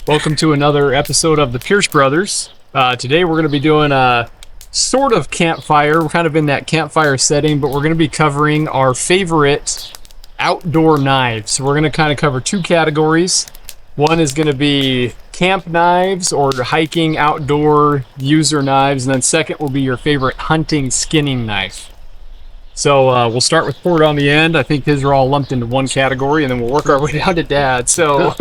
Welcome to another episode of the Pierce Brothers. Today we're going to be doing a sort of campfire. We're kind of in that campfire setting, but we're going to be covering our favorite outdoor knives. So we're going to kind of cover two categories. One is going to be camp knives or hiking outdoor user knives, and then second will be your favorite hunting skinning knife. So we'll start with Port on the end. I think his are all lumped into one category, and then we'll work our way down to Dad. So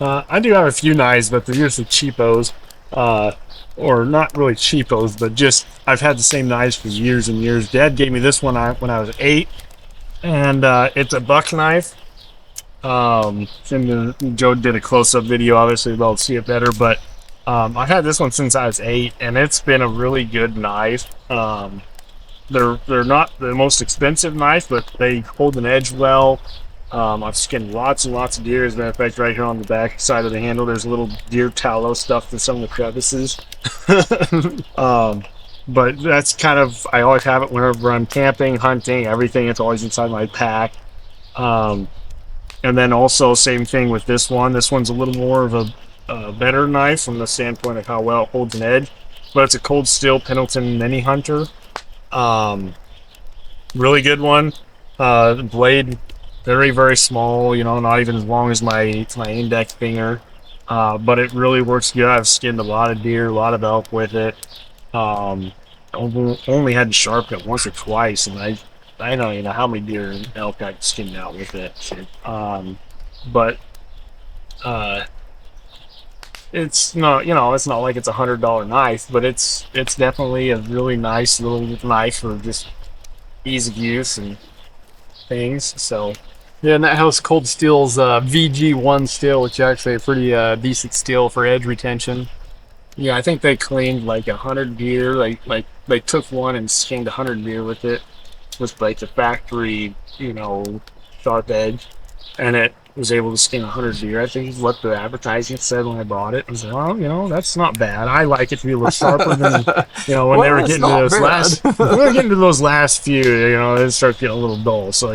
I do have a few knives, but they're usually cheapos. Or not really cheapos, but just I've had the same knives for years and years. Dad gave me this one when I was 8, and it's a buck knife. Joe did a close-up video, obviously you'll be able to see it better, but I've had this one since I was 8, and it's been a really good knife. They're not the most expensive knife, but they hold an edge well. I've skinned lots and lots of deer. As a matter of fact, right here on the back side of the handle, there's a little deer tallow stuffed in some of the crevices. But that's kind of, I always have it whenever I'm camping, hunting, everything. It's always inside my pack. And then also, same thing with this one. This one's a little more of a better knife from the standpoint of how well it holds an edge. But it's a Cold Steel Pendleton Mini Hunter. Really good one. The blade, very, very small, not even as long as my index finger. But it really works good. I've skinned a lot of deer, a lot of elk with it. Only had to sharpen it once or twice, and I don't even know how many deer and elk I've skinned out with it. But it's not, it's not like it's $100 knife, but it's definitely a really nice little knife for just ease of use and things. So yeah, and that house Cold Steel's VG1 steel, which is actually a pretty decent steel for edge retention. yeah, I think they cleaned like 100 deer. Like they took one and skinned 100 deer with it, with like the factory, sharp edge, and it was able to skin 100 deer. I think is what the advertising said when I bought it. I was like, well, that's not bad. I like it to be a little sharper than, when they were getting to those last few, it starts getting a little dull. So,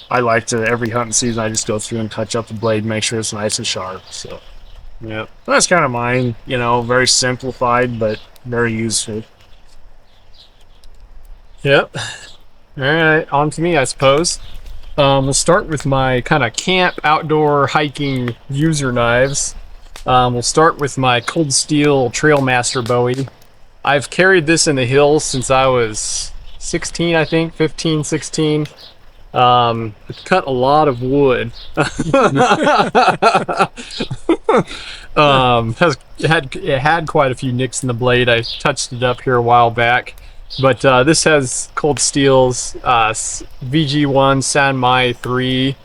I like to, every hunting season, I just go through and touch up the blade, make sure it's nice and sharp. So, yeah, that's kind of mine, very simplified, but very useful. Yep. All right, on to me, I suppose. We'll start with my kind of camp, outdoor, hiking user knives. We'll start with my Cold Steel Trailmaster Bowie. I've carried this in the hills since I was 16, I think, 15, 16. It's cut a lot of wood. It had quite a few nicks in the blade. I touched it up here a while back. But this has Cold Steel's VG1 Sanmai 3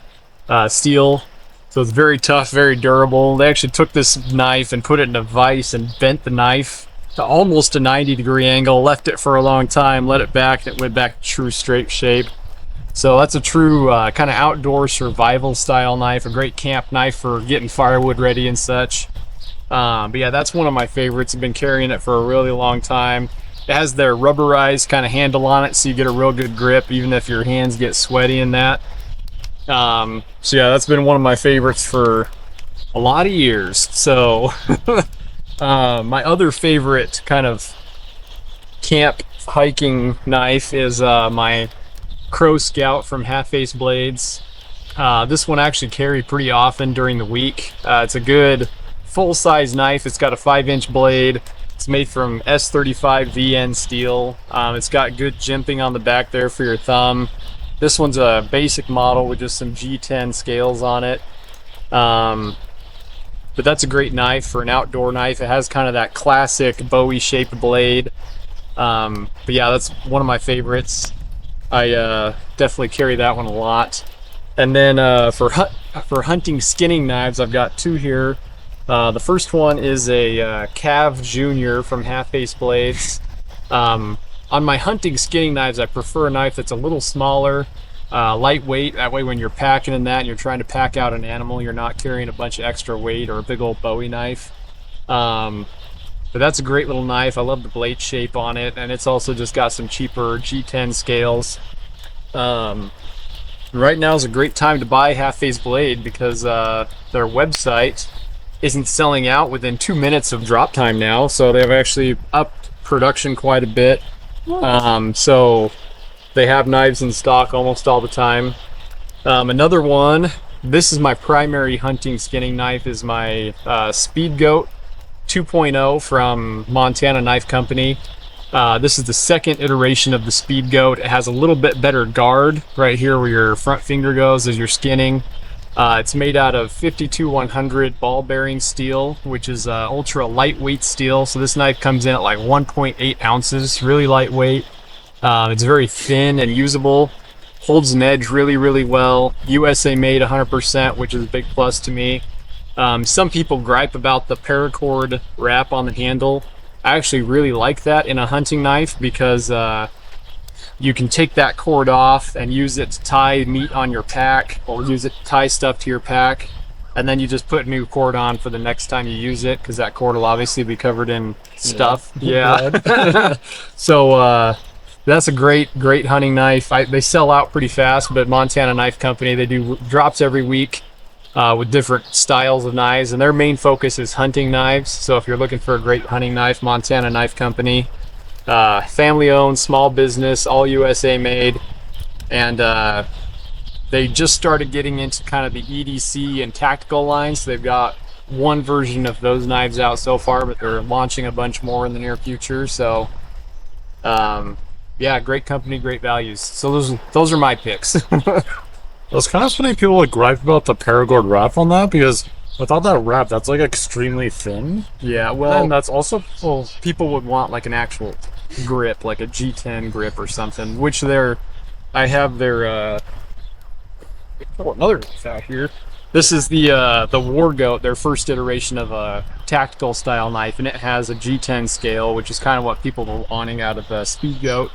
steel. So it's very tough, very durable. They actually took this knife and put it in a vise and bent the knife to almost a 90-degree angle, left it for a long time, let it back, and it went back to true straight shape. So that's a true kind of outdoor survival style knife, a great camp knife for getting firewood ready and such. But yeah, that's one of my favorites. I've been carrying it for a really long time. It has their rubberized kind of handle on it, so you get a real good grip, even if your hands get sweaty in that. So yeah, that's been one of my favorites for a lot of years. So my other favorite kind of camp hiking knife is my Crow Scout from Half Face Blades. This one I actually carry pretty often during the week. It's a good full-size knife. It's got a 5-inch blade. It's made from S35 VN steel. It's got good jimping on the back there for your thumb. This one's a basic model with just some G10 scales on it. But that's a great knife for an outdoor knife. It has kind of that classic Bowie shaped blade. But yeah, that's one of my favorites. I definitely carry that one a lot. And then for hunting skinning knives, I've got two here. The first one is a Cav Junior from Half Face Blades. On my hunting skinning knives, I prefer a knife that's a little smaller, lightweight. That way when you're packing in that and you're trying to pack out an animal, you're not carrying a bunch of extra weight or a big old Bowie knife. But that's a great little knife. I love the blade shape on it, and it's also just got some cheaper G10 scales. Right now is a great time to buy Half Face Blade because their website isn't selling out within 2 minutes of drop time now. So they've actually upped production quite a bit. So they have knives in stock almost all the time. Another one, this is my primary hunting skinning knife, is my Speed Goat 2.0 from Montana Knife Company. This is the second iteration of the Speed Goat. It has a little bit better guard right here where your front finger goes as you're skinning. It's made out of 52-100 ball bearing steel, which is ultra lightweight steel. So this knife comes in at like 1.8 ounces, really lightweight. It's very thin and usable. Holds an edge really, really well. USA made 100%, which is a big plus to me. Some people gripe about the paracord wrap on the handle. I actually really like that in a hunting knife because you can take that cord off and use it to tie meat on your pack, or use it to tie stuff to your pack, and then you just put a new cord on for the next time you use it, because that cord will obviously be covered in stuff. Yeah. So that's a great hunting knife. They sell out pretty fast, but Montana Knife Company, they do drops every week with different styles of knives, and their main focus is hunting knives. So if you're looking for a great hunting knife, Montana Knife Company. Family owned, small business, all USA made, and they just started getting into kind of the EDC and tactical lines. So they've got one version of those knives out so far, but they're launching a bunch more in the near future. So yeah, great company, great values. So those are my picks. It's kind of funny people like gripe about the Paracord wrap on that, because without that wrap, that's like extremely thin. Yeah, well, And that's also people would want like an actual grip, like a G10 grip or something, which I have their another knife out here. This is the War Goat, their first iteration of a tactical style knife, and it has a G10 scale, which is kind of what people were wanting out of the Speed Goat.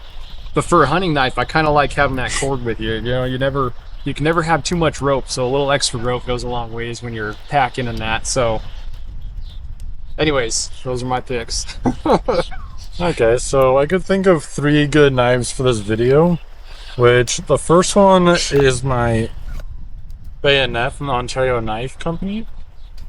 But for a hunting knife, I kind of like having that cord with you. You know, you can never have too much rope, so a little extra rope goes a long ways when you're packing and that. So anyways, those are my picks. Okay, so I could think of 3 good knives for this video, which the first one is my bayonet from the Ontario Knife Company,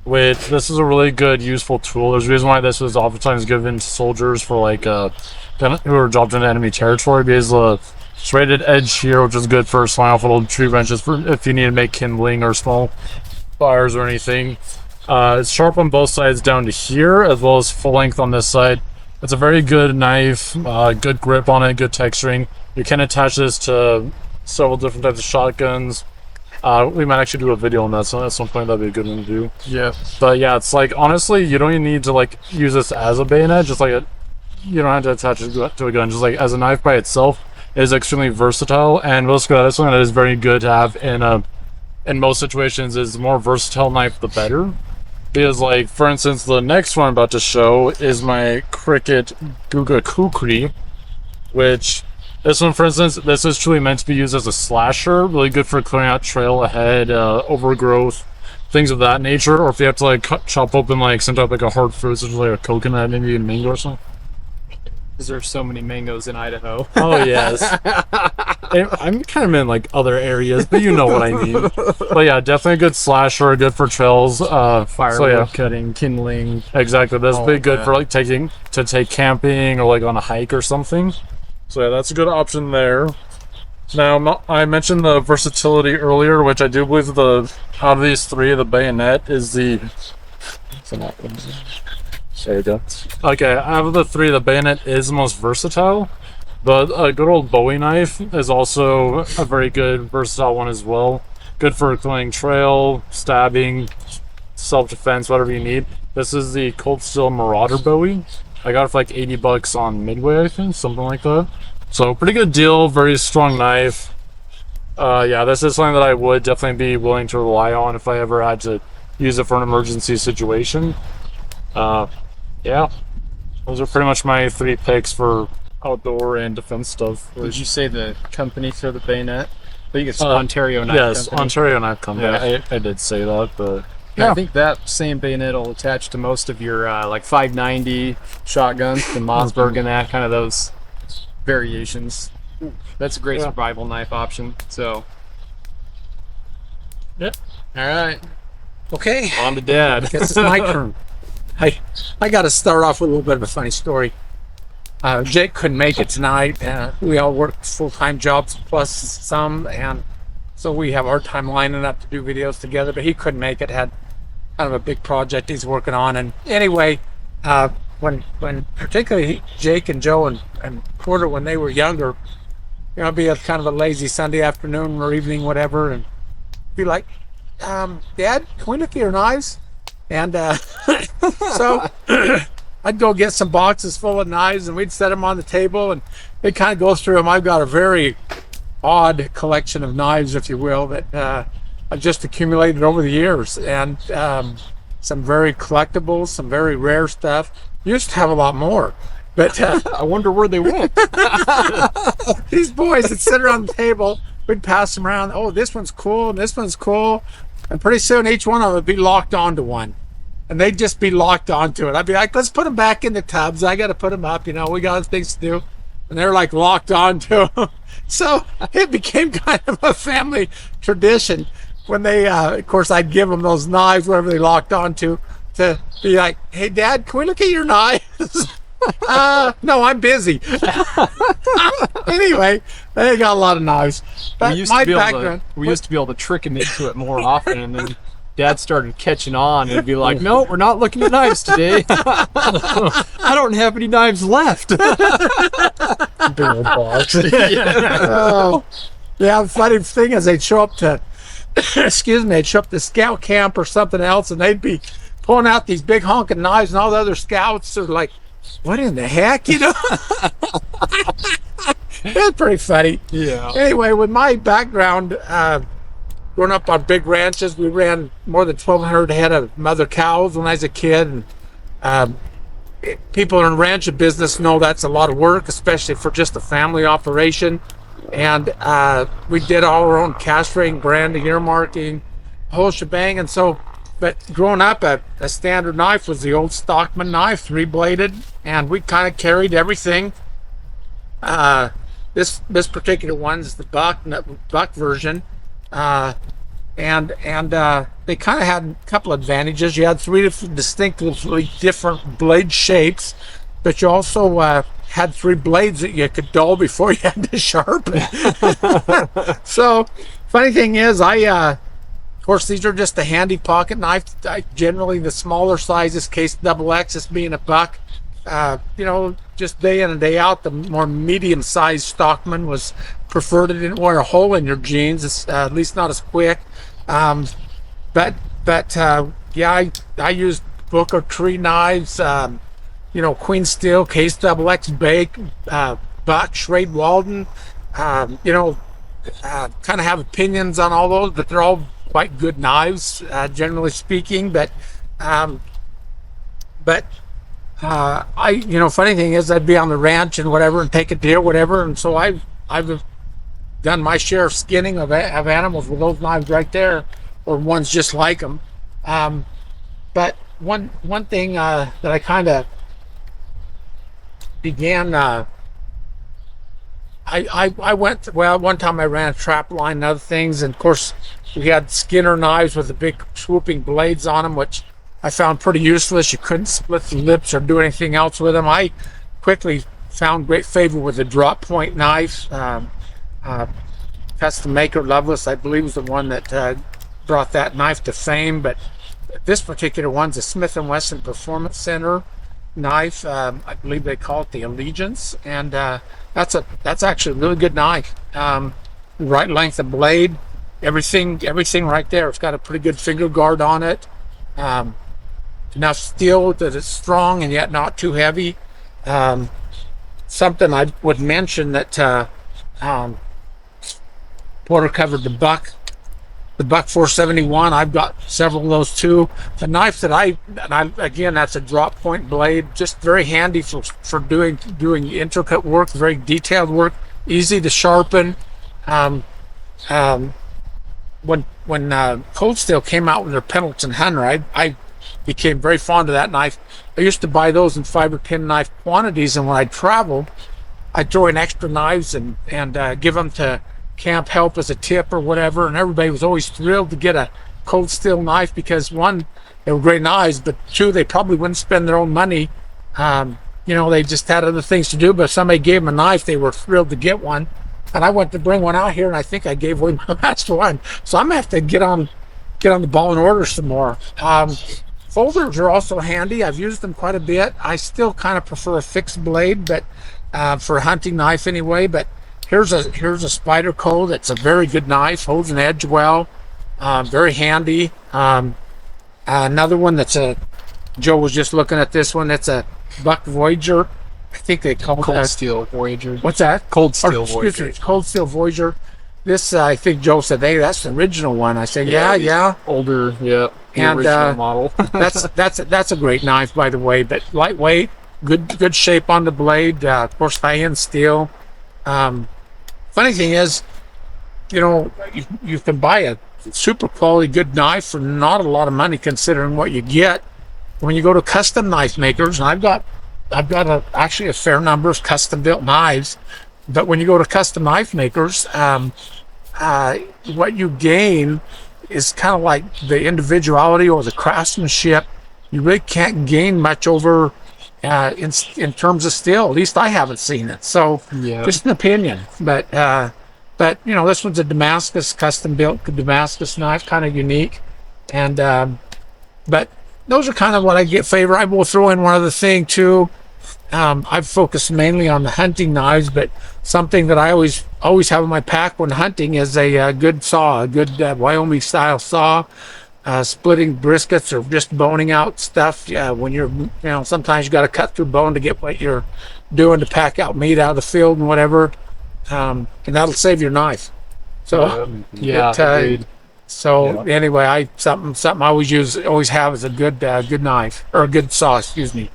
which this is a really good, useful tool. There's a reason why this is oftentimes given to soldiers for like who are dropped into enemy territory, because the serrated edge here, which is good for sliding off little tree branches for if you need to make kindling or small fires or anything. It's sharp on both sides down to here, as well as full length on this side. It's a very good knife, good grip on it, good texturing. You can attach this to several different types of shotguns. We might actually do a video on that, so at some point that'd be a good one to do. Yeah. But yeah, it's like, honestly, you don't even need to like use this as a bayonet, just like you don't have to attach it to a gun. Just like as a knife by itself, it is extremely versatile, and this one that is very good to have in most situations. Is the more versatile knife, the better. Because, like, for instance, the next one I'm about to show is my Cricut Guga Kukri, which, this one, for instance, this is truly meant to be used as a slasher, really good for clearing out trail ahead, overgrowth, things of that nature, or if you have to, like, chop open, like, some type of, like, a hard fruit, such as, like, a coconut, maybe a mango or something. Because there's so many mangoes in Idaho. Oh, yes. I'm kind of in, like, other areas, but you know what I mean. But yeah, definitely a good slasher, good for trails. Firewood cutting, kindling. Exactly, that's Oh, pretty good yeah. for like take camping or like on a hike or something. So yeah, that's a good option there. Now I mentioned the versatility earlier, which I do believe out of these 3, the bayonet is the. There you go. Okay, out of the 3, the bayonet is the most versatile, but a good old Bowie knife is also a very good versatile one as well. Good for clearing trail, stabbing, self-defense, whatever you need. This is the Cold Steel Marauder Bowie. I got it for like $80 on Midway, I think, something like that. So pretty good deal, very strong knife. Yeah, this is something that I would definitely be willing to rely on if I ever had to use it for an emergency situation. Yeah, those are pretty much my 3 picks for outdoor and defense stuff. Did you say the company for the bayonet? I think it's Ontario Knife Yes, Company. Ontario Knife Company. Yeah. I did say that, but Yeah. I think that same bayonet will attach to most of your like 590 shotguns, the Mossberg and that, kind of those variations. That's a great Yeah. survival knife option. So, Yep. all right. Okay, On to Dad. guess it's my turn. I got to start off with a little bit of a funny story. Jake couldn't make it tonight. We all work full-time jobs plus some, and so we have our time lining up to do videos together. But he couldn't make it. Had kind of a big project he's working on. And anyway, when particularly Jake and Joe and Porter, when they were younger, it'd be a kind of a lazy Sunday afternoon or evening, whatever, and be like, Dad, can we look at your knives? And so I'd go get some boxes full of knives, and we'd set them on the table, and they'd kind of go through them. I've got a very odd collection of knives, if you will, that I've just accumulated over the years, and some very collectibles, some very rare stuff. Used to have a lot more, but I wonder where they went. these boys would sit around the table. We'd pass them around. Oh, this one's cool, and this one's cool. And pretty soon, each one of them would be locked onto one. And they'd just be locked onto it. I'd be like, let's put them back in the tubs. I got to put them up. We got things to do. And they're like locked onto them. So it became kind of a family tradition when they, of course, I'd give them those knives, whatever they locked onto, to be like, hey, Dad, can we look at your knives? No, I'm busy. Anyway, they got a lot of knives. But we used my to be able background, to trick him into it more often, and then Dad started catching on and be like, "No, we're not looking at knives today. I don't have any knives left." Big old box. oh, yeah, the funny thing is they'd show up to, they'd show up to scout camp or something else, and they'd be pulling out these big honking knives, and all the other scouts are like, what in the heck, It's pretty funny. Yeah. Anyway, with my background, growing up on big ranches, we ran more than 1,200 head of mother cows when I was a kid. And people in ranch business know that's a lot of work, especially for just a family operation. And we did all our own castrating, branding, earmarking, whole shebang. And so, but growing up, a standard knife was the old Stockman knife, 3-bladed, and we kind of carried everything. This particular one is the buck version, and they kind of had a couple advantages. You had 3 distinctly different blade shapes, but you also had 3 blades that you could dull before you had to sharpen. So, funny thing is, of course, these are just a handy pocket knife. Generally, the smaller sizes, case XX, this being a buck. Just day in and day out, the more medium-sized Stockman was preferred. It didn't wear a hole in your jeans, it's, at least not as quick. But I used Booker Tree knives, Queen Steel, case XX, Bake, Buck, Schrade Walden. Kind of have opinions on all those, but they're all quite good knives, generally speaking. Funny thing is, I'd be on the ranch and whatever, and take a deer, whatever, and so I've done my share of skinning of animals with those knives right there, or ones just like them. But one thing that I kind of began, I went, one time I ran a trap line and other things, and of course we had Skinner knives with the big swooping blades on them, which I found pretty useless. You couldn't split the lips or do anything else with them. I quickly found great favor with the drop point knife. Custom maker Loveless, I believe, was the one that brought that knife to fame. But this particular one's a Smith & Wesson Performance Center knife. I believe they call it the Allegiance, and that's actually a really good knife. Right length of blade, everything right there. It's got a pretty good finger guard on it. Enough steel that it's strong and yet not too heavy. Something I would mention that Porter covered the Buck 471. I've got several of those too. The knife that again, that's a drop point blade, just very handy for doing intricate work, very detailed work, easy to sharpen. When Cold Steel came out with their Pendleton Hunter, I became very fond of that knife. I used to buy those in 5 or 10 knife quantities, and when I traveled, I'd throw in extra knives and give them to camp help as a tip or whatever, and everybody was always thrilled to get a Cold Steel knife because one, they were great knives, but two, they probably wouldn't spend their own money. You know, they just had other things to do, but if somebody gave them a knife, they were thrilled to get one. And I went to bring one out here, and I think I gave away my last one. So I'm gonna have to get on the ball and order some more. Folders are also handy. I've used them quite a bit. I still kind of prefer a fixed blade, but for a hunting knife anyway. But here's a Spyderco that's a very good knife, holds an edge well, very handy. Another one that's Joe was just looking at this one. That's a Buck Voyager. I think they call Cold it. Steel Voyager. What's that? Cold Steel Excuse Voyager. me, Cold Steel Voyager. This, I think Joe said, hey, that's the original one. I said, yeah. Older, yeah. The And, original model. That's a great knife, by the way. But lightweight, good shape on the blade. Of course, high-end steel. Funny thing is, you know, you can buy a super quality good knife for not a lot of money considering what you get when you go to custom knife makers. And I've got actually a fair number of custom built knives. But when you go to custom knife makers, what you gain is kind of like the individuality or the craftsmanship. You really can't gain much over in terms of steel. At least I haven't seen it. So Yeah. just an opinion. But you know, this one's a Damascus, custom built Damascus knife, kind of unique. And but those are kind of what I get favor. I will throw in one other thing too. I've focused mainly on the hunting knives, but something that I always have in my pack when hunting is a good saw, a good Wyoming style saw, splitting briskets or just boning out stuff. When you're, you know, sometimes you got to cut through bone to get what you're doing to pack out meat out of the field and whatever, and that'll save your knife. So Yeah, agreed. so anyway, something I always have is a good knife or a good saw, excuse me.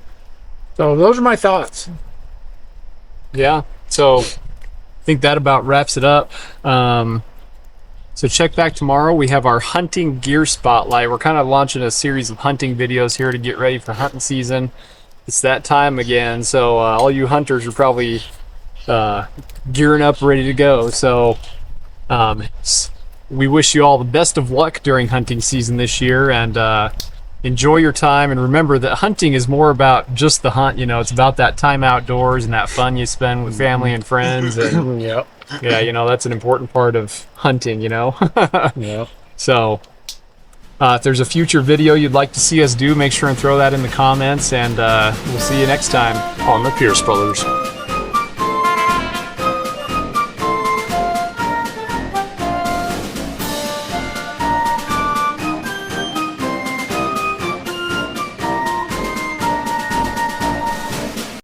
So those are my thoughts. Yeah. So I think that about wraps it up. So check back tomorrow. We have our hunting gear spotlight. We're kind of launching a series of hunting videos here to get ready for hunting season. It's that time again. So all you hunters are probably gearing up, ready to go. So we wish you all the best of luck during hunting season this year, and enjoy your time. And remember that hunting is more about just the hunt. You know, it's about that time outdoors and that fun you spend with family and friends. And Yep. yeah, you know, that's an important part of hunting, you know. Yep. So if there's a future video you'd like to see us do, make sure and throw that in the comments, and we'll see you next time. On the Pierce Brothers.